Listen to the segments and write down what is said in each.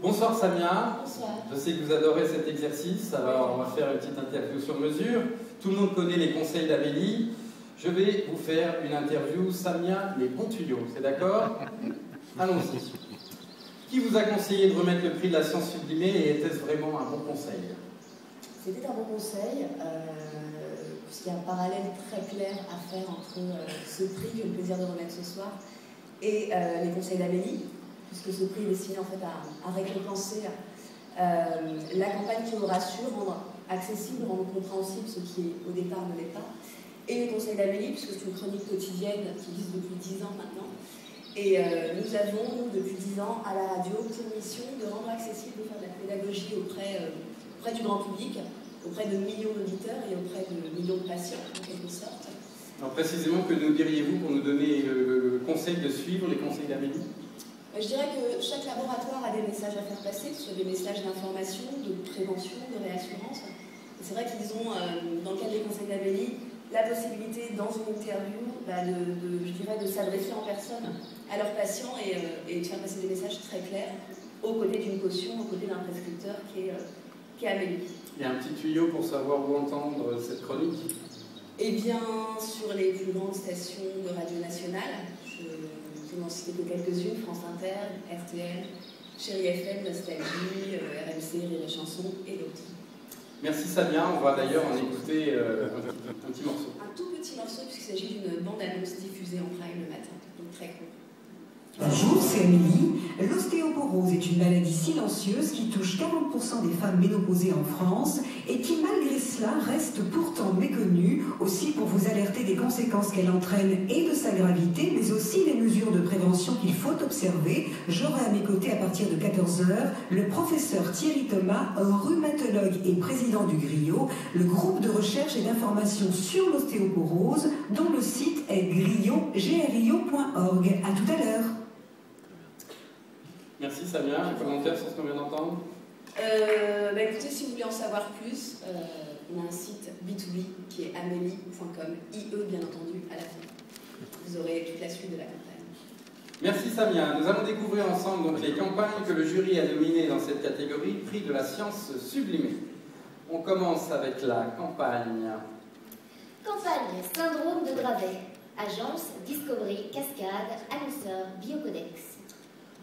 Bonsoir Samia. Bonsoir. Je sais que vous adorez cet exercice, alors on va faire une petite interview sur mesure. Tout le monde connaît les conseils d'Amélie. Je vais vous faire une interview Samia, les bons tuyaux, c'est d'accord? Allons-y. Qui vous a conseillé de remettre le prix de la science sublimée et était-ce vraiment un bon conseil? C'était un bon conseil, puisqu'il y a un parallèle très clair à faire entre ce prix que j'ai le plaisir de remettre ce soir et les conseils d'Amélie, puisque ce prix est destiné en fait à récompenser la campagne qui aura su rendre accessible, rendre compréhensible ce qui au départ ne l'est pas, et les conseils d'Amélie, puisque c'est une chronique quotidienne qui existe depuis 10 ans maintenant. Et nous avons, depuis 10 ans, à la radio, pour mission de rendre accessible, de faire de la pédagogie auprès du grand public, auprès de millions d'auditeurs et auprès de millions de patients, en quelque sorte. Alors précisément, que nous diriez-vous pour nous donner le conseil de suivre les conseils d'Amélie? Je dirais que chaque laboratoire a des messages à faire passer, que ce soit des messages d'information, de prévention, de réassurance. C'est vrai qu'ils ont, dans le cadre des conseils d'Amélie, la possibilité, dans une interview, de s'adresser en personne à leurs patients et de faire passer des messages très clairs, aux côtés d'une caution, aux côtés d'un prescripteur qui est Amélie. Il y a un petit tuyau pour savoir où entendre cette chronique? Eh bien, sur les plus grandes stations de radio nationale, je n'en citer que quelques-unes, France Inter, RTL, Chérie FM, Nostalgie, RMC, Rire et Chanson et d'autres. Merci Samia, on va d'ailleurs en écouter un petit morceau. Un tout petit morceau puisqu'il s'agit d'une bande-annonce diffusée en prime le matin, donc très court. Bonjour, c'est Amélie. L'ostéoporose est une maladie silencieuse qui touche 40% des femmes ménopausées en France et qui, malgré cela, reste pourtant méconnue. Aussi, pour vous alerter des conséquences qu'elle entraîne et de sa gravité, mais aussi des mesures de prévention qu'il faut observer, j'aurai à mes côtés à partir de 14 h le professeur Thierry Thomas, rhumatologue et président du GRIO, le groupe de recherche et d'information sur l'ostéoporose, dont le site est grio.org. À tout à l'heure. Merci Samia, un commentaire sur ce qu'on vient d'entendre? Écoutez, si vous voulez en savoir plus, on a un site B2B qui est amélie.com, IE bien entendu à la fin. Vous aurez toute la suite de la campagne. Merci Samia. Nous allons découvrir ensemble donc les campagnes que le jury a nominées dans cette catégorie, prix de la science sublimée. On commence avec la campagne. Campagne Syndrome de Dravet. Agence Discovery Cascade, annonceur Biocodex.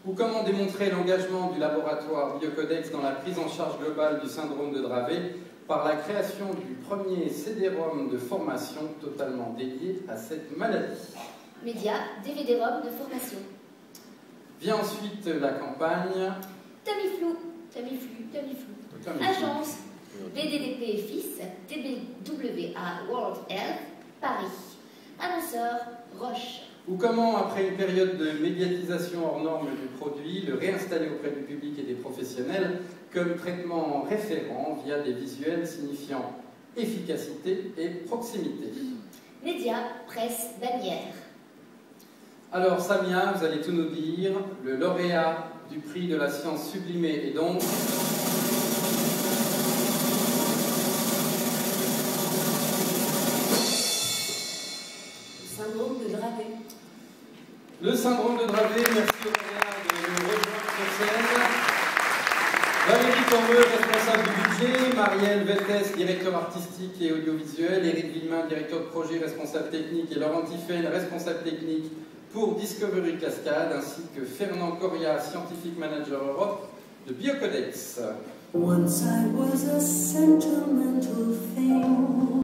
Ou comment démontrer l'engagement du laboratoire Biocodex dans la prise en charge globale du syndrome de Dravet par la création du premier CD-ROM de formation totalement dédié à cette maladie. Média DVD-ROM de formation. Vient ensuite la campagne Tamiflu. Agence BDDP Fils, TBWA World Health, Paris. Annonceur Roche. Ou comment, après une période de médiatisation hors norme du produit, le réinstaller auprès du public et des professionnels comme traitement référent via des visuels signifiant efficacité et proximité. Média, presse, bannière. Alors Samia, vous allez tout nous dire. Le lauréat du prix de la science sublimée est donc... Syndrome de Dravet. Le syndrome de Dravet, merci au lauréat de nous rejoindre sur scène. Valérie Cormeux, responsable du budget, Marielle Veltes, directeur artistique et audiovisuel, Éric Villemin, directeur de projet, responsable technique, et Laurent Tiffen, responsable technique pour Discovery Cascade, ainsi que Fernand Coria, scientific manager Europe de Biocodex. Once I was a sentimental thing.